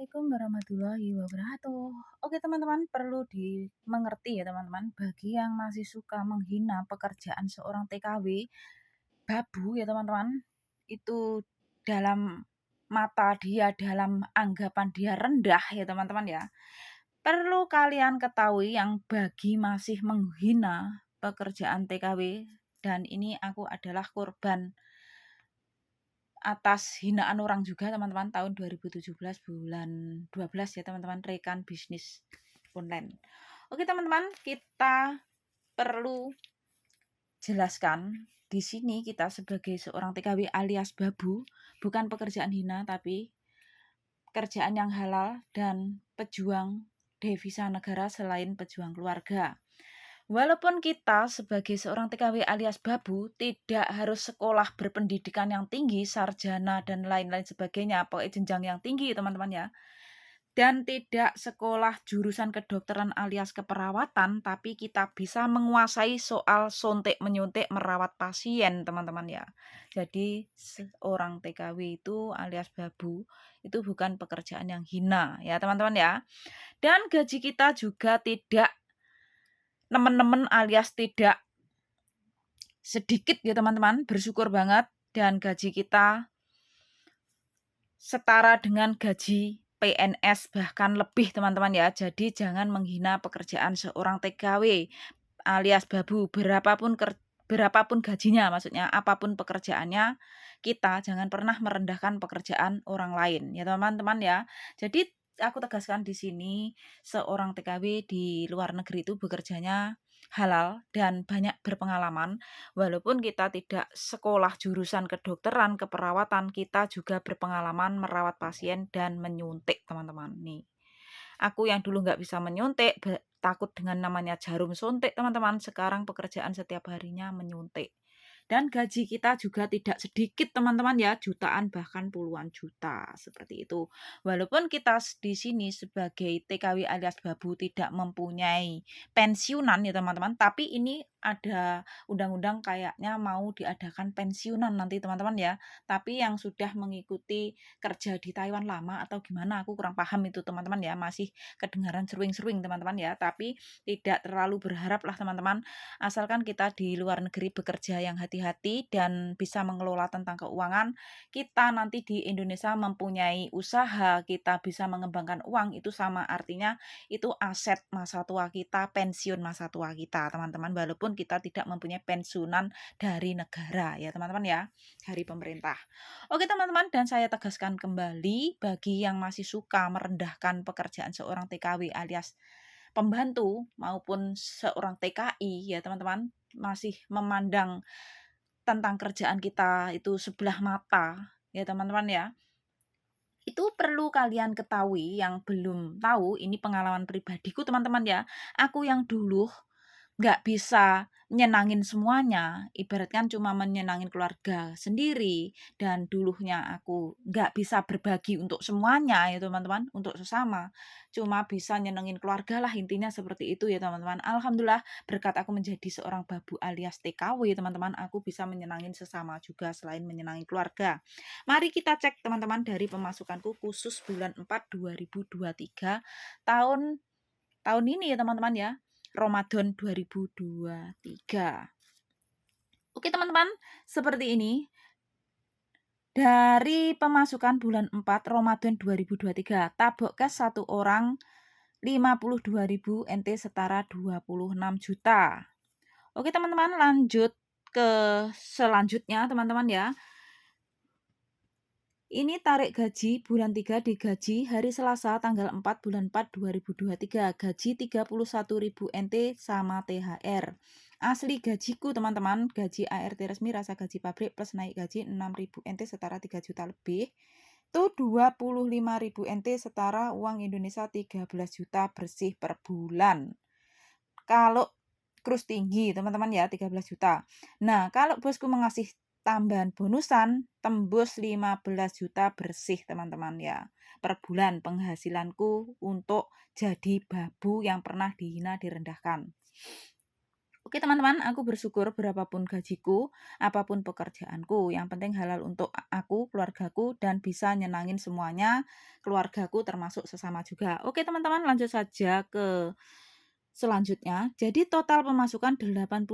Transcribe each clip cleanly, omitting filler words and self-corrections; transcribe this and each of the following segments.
Assalamualaikum warahmatullahi wabarakatuh. Oke teman-teman, perlu dimengerti ya teman-teman, bagi yang masih suka menghina pekerjaan seorang TKW, babu ya teman-teman, itu dalam mata dia, dalam anggapan dia rendah ya teman-teman ya. Perlu kalian ketahui yang bagi masih menghina pekerjaan TKW, dan ini aku adalah korban atas hinaan orang juga teman-teman, tahun 2017 bulan 12 ya teman-teman, rekan bisnis online. Oke teman-teman, kita perlu jelaskan di sini kita sebagai seorang TKW alias babu bukan pekerjaan hina, tapi kerjaan yang halal dan pejuang devisa negara selain pejuang keluarga. Walaupun kita sebagai seorang TKW alias babu tidak harus sekolah berpendidikan yang tinggi, sarjana dan lain-lain sebagainya, pokoknya jenjang yang tinggi teman-teman ya. Dan tidak sekolah jurusan kedokteran alias keperawatan, tapi kita bisa menguasai soal sontek menyuntik merawat pasien teman-teman ya. Jadi seorang TKW itu alias babu itu bukan pekerjaan yang hina ya teman-teman ya. Dan gaji kita juga tidak nemen-nemen alias tidak sedikit ya teman-teman, bersyukur banget, dan gaji kita setara dengan gaji PNS bahkan lebih teman-teman ya. Jadi jangan menghina pekerjaan seorang TKW alias babu, berapapun gajinya, maksudnya apapun pekerjaannya, kita jangan pernah merendahkan pekerjaan orang lain ya teman-teman ya. Jadi aku tegaskan di sini, seorang TKW di luar negeri itu bekerjanya halal dan banyak berpengalaman. Walaupun kita tidak sekolah jurusan kedokteran, keperawatan, kita juga berpengalaman merawat pasien dan menyuntik teman-teman nih. Aku yang dulu nggak bisa menyuntik, takut dengan namanya jarum suntik teman-teman, sekarang pekerjaan setiap harinya menyuntik. Dan gaji kita juga tidak sedikit teman-teman ya, jutaan bahkan puluhan juta, seperti itu. Walaupun kita di sini sebagai TKW alias babu tidak mempunyai pensiunan ya teman-teman, tapi ini ada undang-undang kayaknya mau diadakan pensiunan nanti teman-teman ya. Tapi yang sudah mengikuti kerja di Taiwan lama atau gimana, aku kurang paham itu teman-teman ya, masih kedengaran seruing-seruing teman-teman ya, tapi tidak terlalu berharap lah teman-teman, asalkan kita di luar negeri bekerja yang hati-hati dan bisa mengelola tentang keuangan, kita nanti di Indonesia mempunyai usaha, kita bisa mengembangkan uang, itu sama artinya itu aset masa tua kita, pensiun masa tua kita teman-teman, walaupun kita tidak mempunyai pensiunan dari negara ya teman-teman ya, dari pemerintah. Oke teman-teman, dan saya tegaskan kembali, bagi yang masih suka merendahkan pekerjaan seorang TKW alias pembantu maupun seorang TKI ya teman-teman, masih memandang tentang kerjaan kita itu sebelah mata ya teman-teman ya, itu perlu kalian ketahui yang belum tahu, ini pengalaman pribadiku teman-teman ya. Aku yang dulu nggak bisa nyenangin semuanya, ibaratkan cuma menyenangin keluarga sendiri, dan dulunya aku nggak bisa berbagi untuk semuanya ya teman-teman, untuk sesama, cuma bisa nyenengin keluarga lah, intinya seperti itu ya teman-teman. Alhamdulillah berkat aku menjadi seorang babu alias TKW teman-teman, aku bisa menyenangin sesama juga selain menyenangin keluarga. Mari kita cek teman-teman dari pemasukanku khusus bulan 4 2023, tahun tahun ini ya teman-teman ya, Ramadan 2023. Oke teman-teman, seperti ini. Dari pemasukan bulan 4 Ramadan 2023, tabok kas satu orang 52.000 NT setara 26 juta. Oke teman-teman, lanjut ke selanjutnya teman-teman ya. Ini tarik gaji bulan 3 digaji hari Selasa tanggal 4 bulan 4 2023. Gaji 31.000 NT sama THR. Asli gajiku teman-teman, gaji ART resmi rasa gaji pabrik plus naik gaji 6.000 NT setara 3 juta lebih. Itu 25.000 NT setara uang Indonesia 13 juta bersih per bulan. Kalau krus tinggi teman-teman ya 13 juta. Nah, kalau bosku mengasih tambahan bonusan tembus 15 juta bersih teman-teman ya, per bulan penghasilanku untuk jadi babu yang pernah dihina direndahkan. Oke teman-teman, aku bersyukur berapapun gajiku, apapun pekerjaanku, yang penting halal untuk aku, keluargaku, dan bisa nyenangin semuanya, keluargaku termasuk sesama juga. Oke teman-teman, lanjut saja ke selanjutnya. Jadi total pemasukan 83.000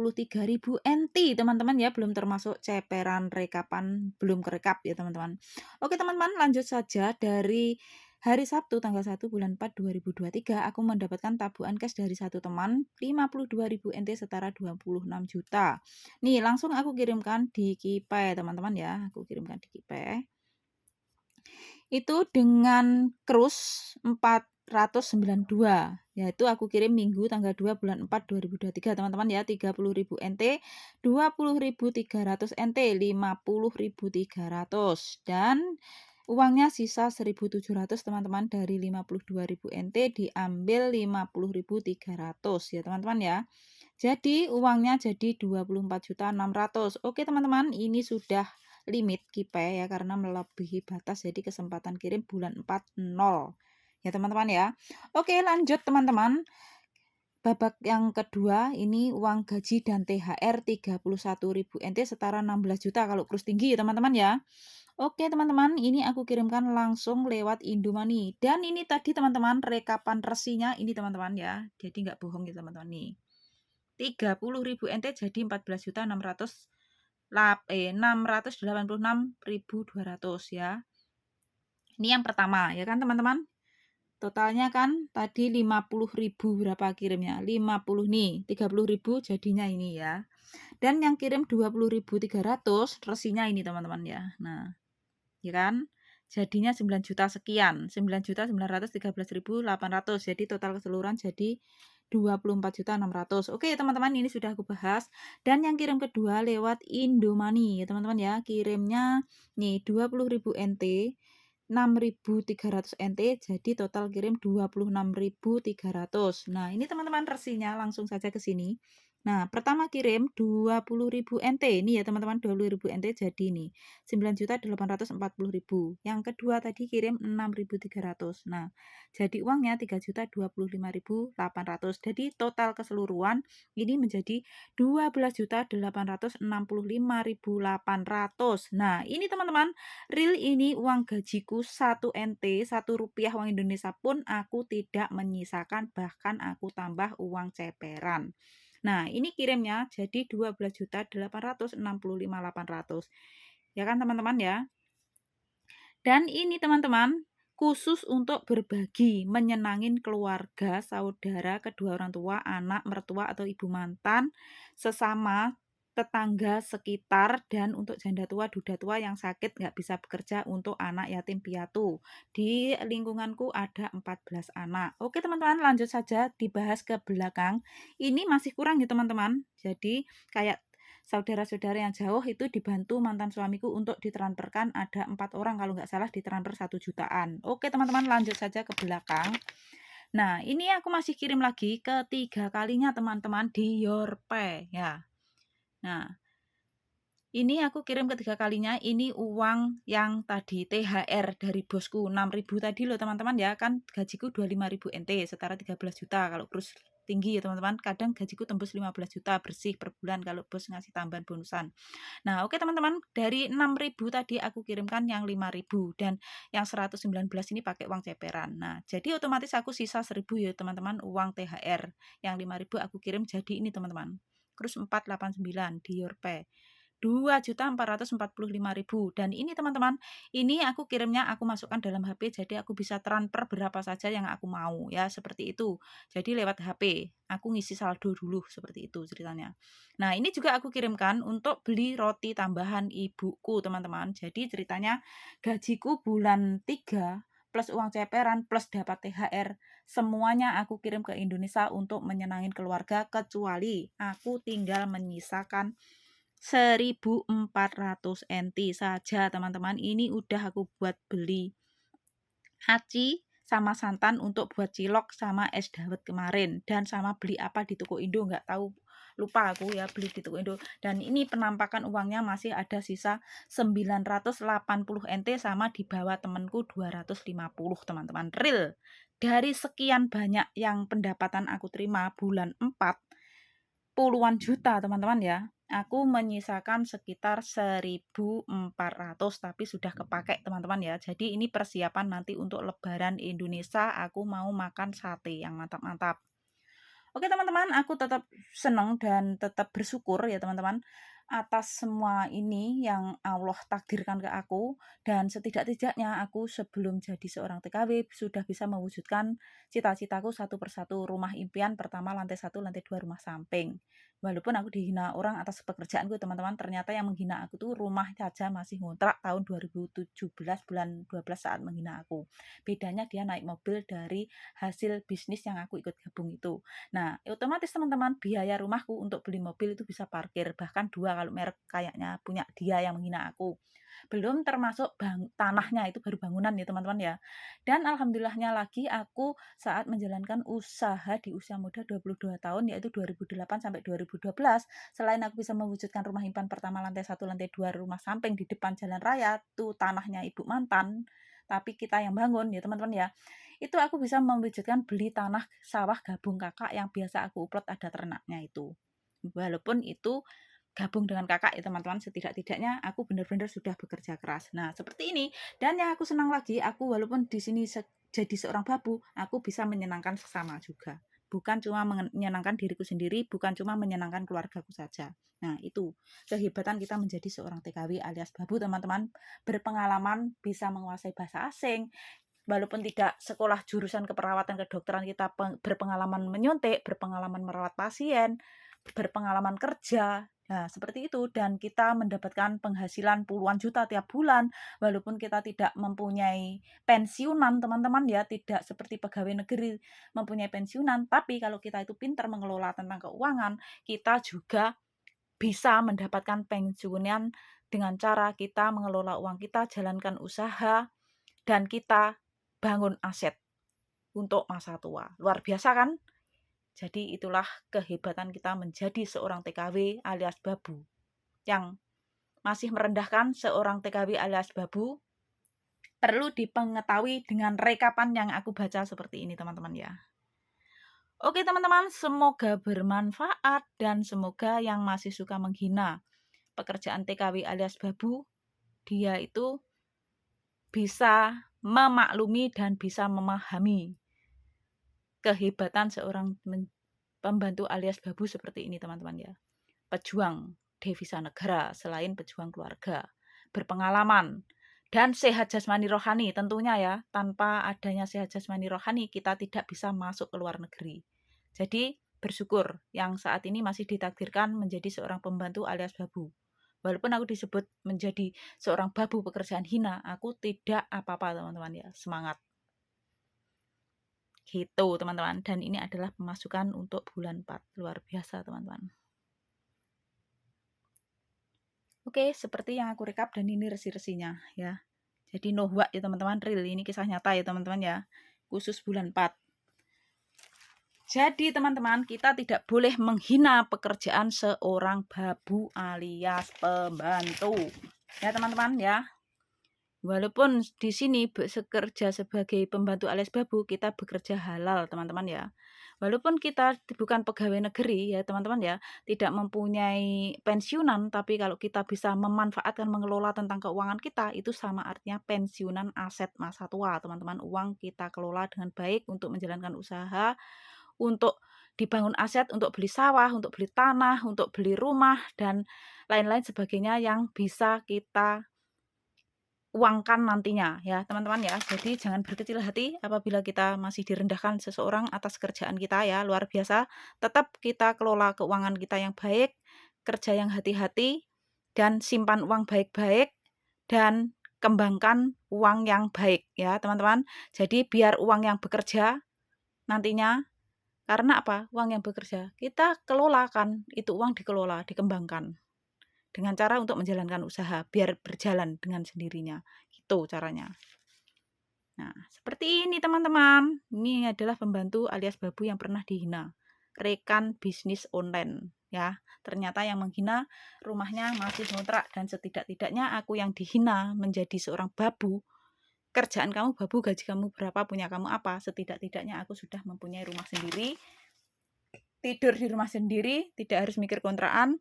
NT teman-teman ya, belum termasuk ceperan rekapan, belum kerekap ya teman-teman. Oke teman-teman, lanjut saja dari hari Sabtu tanggal 1 bulan 4 2023 aku mendapatkan tabuhan cash dari satu teman 52.000 NT setara 26 juta. Nih, langsung aku kirimkan di KIPE teman-teman ya. Aku kirimkan di KIPE. Itu dengan krus 492, yaitu aku kirim Minggu tanggal 2 bulan 4 2023 teman-teman ya, 30.000 NT, 20.300 NT, 50.300 dan uangnya sisa 1.700 teman-teman, dari 52.000 NT diambil 50.300 ya teman-teman ya. Jadi uangnya jadi 24.600.000. Oke teman-teman, ini sudah limit KIPE ya, karena melebihi batas, jadi kesempatan kirim bulan 4 0 ya teman-teman ya. Oke lanjut teman-teman, babak yang kedua ini uang gaji dan THR 31.000 NT setara 16 juta kalau krus tinggi ya teman-teman ya. Oke teman-teman, ini aku kirimkan langsung lewat Indomoney, dan ini tadi teman-teman rekapan resinya ini teman-teman ya, jadi nggak bohong ya teman-teman nih. 30.000 NT jadi 14.686.200 ya. Ini yang pertama ya kan teman-teman. Totalnya kan tadi 50.000 berapa kirimnya? 50 nih, 30.000 jadinya ini ya. Dan yang kirim 20.300 resinya ini teman-teman ya. Nah, ya kan? Jadinya 9 juta sekian, 9.913.800. Jadi total keseluruhan jadi 24.600.000. Oke, teman-teman, ini sudah aku bahas. Dan yang kirim kedua lewat Indomoney ya, teman-teman ya. Kirimnya nih 20.000 NT, 6.300 NT, jadi total kirim 26.300. Nah, ini teman-teman resinya langsung saja ke sini. Nah, pertama kirim 20.000 NT. Ini ya teman-teman, 20.000 NT jadi ini 9.840.000. Yang kedua tadi kirim 6.300. Nah, jadi uangnya 3.025.800. Jadi total keseluruhan ini menjadi 12.865.800. Nah, ini teman-teman, real ini uang gajiku 1 NT, 1 rupiah uang Indonesia pun aku tidak menyisakan, bahkan aku tambah uang ceperan. Nah, ini kirimnya jadi 12.865.800. Ya kan teman-teman ya? Dan ini teman-teman, khusus untuk berbagi, menyenangin keluarga, saudara, kedua orang tua, anak, mertua, atau ibu mantan, sesama tetangga sekitar, dan untuk janda tua, duda tua yang sakit nggak bisa bekerja, untuk anak yatim piatu. Di lingkunganku ada 14 anak. Oke teman-teman, lanjut saja dibahas ke belakang. Ini masih kurang ya teman-teman. Jadi kayak saudara-saudara yang jauh itu dibantu mantan suamiku untuk ditransferkan, ada 4 orang kalau nggak salah, ditransfer 1 jutaan. Oke teman-teman, lanjut saja ke belakang. Nah, ini aku masih kirim lagi ketiga kalinya teman-teman di Yorpay ya. Nah, ini aku kirim ketiga kalinya, ini uang yang tadi THR dari bosku 6.000 tadi loh teman-teman ya, kan gajiku 25.000 NT setara 13 juta kalau terus tinggi ya teman-teman. Kadang gajiku tembus 15 juta bersih per bulan kalau bos ngasih tambahan bonusan. Nah, oke teman-teman, dari 6.000 tadi aku kirimkan yang 5.000, dan yang 119 ini pakai uang ceperan. Nah, jadi otomatis aku sisa 1.000 ya teman-teman uang THR. Yang 5.000 aku kirim jadi ini teman-teman. Terus 489 di Yorpay. 2.445.000, dan ini teman-teman, ini aku kirimnya aku masukkan dalam HP, jadi aku bisa transfer berapa saja yang aku mau ya, seperti itu. Jadi lewat HP aku ngisi saldo dulu, seperti itu ceritanya. Nah, ini juga aku kirimkan untuk beli roti tambahan ibuku teman-teman. Jadi ceritanya gajiku bulan 3 plus uang ceperan plus dapat THR, semuanya aku kirim ke Indonesia untuk menyenangin keluarga, kecuali aku tinggal menyisakan 1.400 NT saja teman-teman. Ini udah aku buat beli aci sama santan untuk buat cilok sama es dawet kemarin, dan sama beli apa di toko Indo nggak tahu, lupa aku ya, beli di toko Indo. Dan ini penampakan uangnya masih ada sisa 980 NT, sama di bawah temenku 250 teman-teman. Real dari sekian banyak yang pendapatan aku terima bulan 4, puluhan juta teman-teman ya. Aku menyisakan sekitar 1.400 tapi sudah kepakai teman-teman ya. Jadi ini persiapan nanti untuk Lebaran Indonesia, aku mau makan sate yang mantap-mantap. Oke teman-teman, aku tetap senang dan tetap bersyukur ya teman-teman atas semua ini yang Allah takdirkan ke aku, dan setidak-tidaknya aku sebelum jadi seorang TKW sudah bisa mewujudkan cita-citaku satu persatu. Rumah impian pertama lantai 1, lantai 2 rumah samping. Walaupun aku dihina orang atas pekerjaanku teman-teman, ternyata yang menghina aku tuh rumah saja masih ngontrak tahun 2017 bulan 12 saat menghina aku. Bedanya dia naik mobil dari hasil bisnis yang aku ikut gabung itu. Nah, otomatis teman-teman biaya rumahku untuk beli mobil itu bisa parkir, bahkan 2 kalau merek kayaknya punya dia yang menghina aku. Belum termasuk tanahnya, itu baru bangunan ya teman-teman ya. Dan alhamdulillahnya lagi aku saat menjalankan usaha di usia muda 22 tahun, yaitu 2008 sampai 2012, selain aku bisa mewujudkan rumah impian pertama lantai 1, lantai 2 rumah samping di depan jalan raya, tuh tanahnya ibu mantan, tapi kita yang bangun ya teman-teman ya. Itu aku bisa mewujudkan beli tanah sawah gabung kakak yang biasa aku upload ada ternaknya itu. Walaupun itu gabung dengan kakak ya teman-teman, setidak-tidaknya aku benar-benar sudah bekerja keras. Nah, seperti ini. Dan yang aku senang lagi, aku walaupun di sini jadi seorang babu, aku bisa menyenangkan sesama juga. Bukan cuma menyenangkan diriku sendiri, bukan cuma menyenangkan keluargaku saja. Nah, itu kehebatan kita menjadi seorang TKW alias babu teman-teman. Berpengalaman, bisa menguasai bahasa asing, walaupun tidak sekolah jurusan keperawatan kedokteran, kita berpengalaman menyuntik, berpengalaman merawat pasien, berpengalaman kerja. Nah, seperti itu, dan kita mendapatkan penghasilan puluhan juta tiap bulan walaupun kita tidak mempunyai pensiunan teman-teman ya, tidak seperti pegawai negeri mempunyai pensiunan, tapi kalau kita itu pintar mengelola tentang keuangan, kita juga bisa mendapatkan pensiunan dengan cara kita mengelola uang kita, jalankan usaha, dan kita bangun aset untuk masa tua. Luar biasa kan? Jadi itulah kehebatan kita menjadi seorang TKW alias babu. Yang masih merendahkan seorang TKW alias babu perlu dipengetahui dengan rekapan yang aku baca seperti ini teman-teman ya. Oke teman-teman, semoga bermanfaat dan semoga yang masih suka menghina pekerjaan TKW alias babu, dia itu bisa memaklumi dan bisa memahami kehebatan seorang pembantu alias babu seperti ini teman-teman ya. Pejuang devisa negara selain pejuang keluarga, berpengalaman, dan sehat jasmani rohani tentunya ya. Tanpa adanya sehat jasmani rohani kita tidak bisa masuk ke luar negeri. Jadi bersyukur yang saat ini masih ditakdirkan menjadi seorang pembantu alias babu. Walaupun aku disebut menjadi seorang babu pekerjaan hina, aku tidak apa-apa teman-teman ya. Semangat. Gitu teman-teman, dan ini adalah pemasukan untuk bulan 4. Luar biasa teman-teman. Oke, seperti yang aku rekap dan ini resi-resinya ya. Jadi nohwa ya teman-teman, real ini kisah nyata ya teman-teman ya. Khusus bulan 4. Jadi teman-teman, kita tidak boleh menghina pekerjaan seorang babu alias pembantu. Ya teman-teman ya. Walaupun di sini bekerja sebagai pembantu alias babu, kita bekerja halal teman-teman ya. Walaupun kita bukan pegawai negeri ya teman-teman ya, tidak mempunyai pensiunan, tapi kalau kita bisa memanfaatkan mengelola tentang keuangan kita, itu sama artinya pensiunan aset masa tua teman-teman. Uang kita kelola dengan baik untuk menjalankan usaha, untuk dibangun aset, untuk beli sawah, untuk beli tanah, untuk beli rumah, dan lain-lain sebagainya yang bisa kita uangkan nantinya ya teman-teman ya. Jadi jangan berkecil hati apabila kita masih direndahkan seseorang atas kerjaan kita ya, luar biasa. Tetap kita kelola keuangan kita yang baik, kerja yang hati-hati, dan simpan uang baik-baik, dan kembangkan uang yang baik ya teman-teman. Jadi biar uang yang bekerja nantinya, karena apa? Uang yang bekerja kita kelolakan, itu uang dikelola, dikembangkan dengan cara untuk menjalankan usaha biar berjalan dengan sendirinya. Itu caranya. Nah, seperti ini teman-teman. Ini adalah pembantu alias babu yang pernah dihina. Rekan bisnis online ya. Ternyata yang menghina rumahnya masih ngontrak, dan setidak-tidaknya aku yang dihina menjadi seorang babu. Kerjaan kamu babu, gaji kamu berapa, punya kamu apa? Setidak-tidaknya aku sudah mempunyai rumah sendiri. tidur di rumah sendiri, tidak harus mikir kontrakan,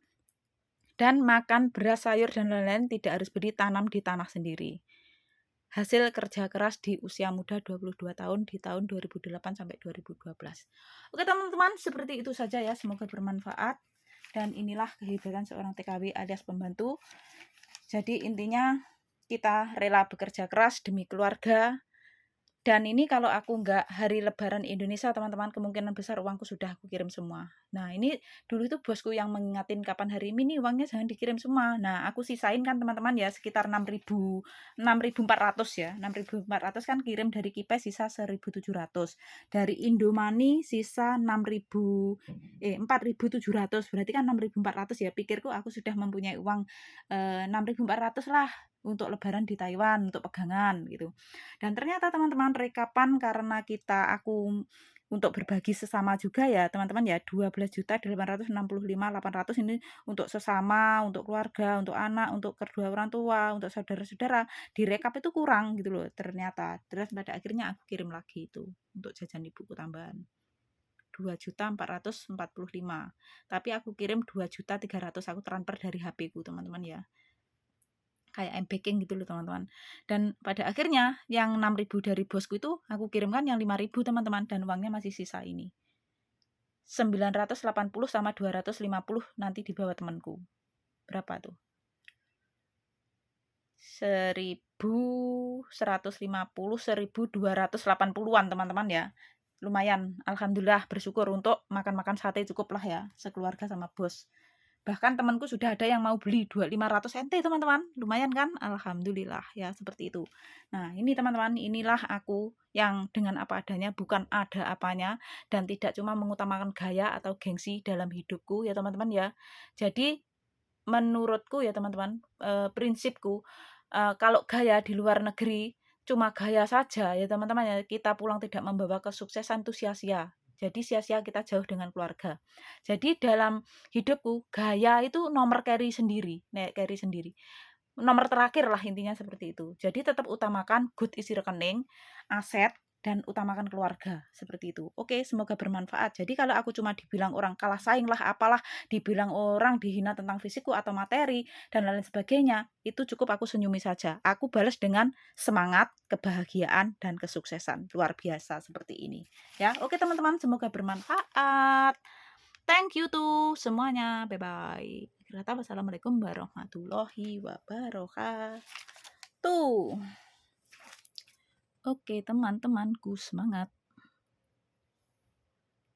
dan makan beras, sayur, dan lain-lain, tidak harus beli, tanam di tanah sendiri. Hasil kerja keras di usia muda 22 tahun di tahun 2008 sampai 2012. Oke teman-teman, seperti itu saja ya, semoga bermanfaat. Dan inilah kehebatan seorang TKW alias pembantu. Jadi intinya kita rela bekerja keras demi keluarga. Dan ini kalau aku nggak hari lebaran Indonesia, teman-teman, kemungkinan besar uangku sudah aku kirim semua. Nah, ini dulu itu bosku yang mengingatin kapan hari ini uangnya jangan dikirim semua. Nah, aku sisain kan teman-teman ya sekitar 6.400 ya. 6.400 kan kirim dari Kipe sisa 1.700. Dari Indomani sisa 4.700. Berarti kan 6.400 ya. Pikirku aku sudah mempunyai uang 6.400 lah untuk lebaran di Taiwan, untuk pegangan gitu. Dan ternyata teman-teman rekapan karena aku untuk berbagi sesama juga ya teman-teman ya, 12.865.800 ini untuk sesama, untuk keluarga, untuk anak, untuk kedua orang tua, untuk saudara-saudara, direkap itu kurang gitu loh ternyata. Terus pada akhirnya aku kirim lagi itu untuk jajan ibuku tambahan. 2.445. Tapi aku kirim 2.300.000, aku transfer dari HP ku teman-teman ya. Kayak M-Banking gitu loh teman-teman. Dan pada akhirnya yang 6.000 dari bosku itu aku kirimkan yang 5.000 teman-teman, dan uangnya masih sisa ini. 980 sama 250 nanti dibawa temanku. Berapa tuh? 1.150, 1.280-an teman-teman ya. Lumayan, alhamdulillah, bersyukur untuk makan-makan sate cukup lah ya, sekeluarga sama bos. Bahkan temanku sudah ada yang mau beli 500 NT teman-teman, lumayan kan, alhamdulillah ya, seperti itu. Nah ini teman-teman, inilah aku yang dengan apa adanya, bukan ada apanya, dan tidak cuma mengutamakan gaya atau gengsi dalam hidupku ya teman-teman ya. Jadi menurutku ya teman-teman, prinsipku, kalau gaya di luar negeri cuma gaya saja ya teman-teman ya, kita pulang tidak membawa kesuksesan itu sia-sia. Jadi sia-sia kita jauh dengan keluarga. Jadi dalam hidupku gaya itu nomor carry sendiri, carry sendiri. Nomor terakhir lah intinya seperti itu. Jadi tetap utamakan good isi rekening, aset, dan utamakan keluarga, seperti itu. Oke, semoga bermanfaat. Jadi kalau aku cuma dibilang orang kalah saing lah, apalah, dibilang orang dihina tentang fisikku atau materi, dan lain sebagainya, itu cukup aku senyumi saja. Aku balas dengan semangat, kebahagiaan, dan kesuksesan. Luar biasa seperti ini. Ya, oke teman-teman, semoga bermanfaat. Thank you tuh semuanya. Bye-bye. Wassalamualaikum warahmatullahi wabarakatuh. Oke teman-temanku, semangat.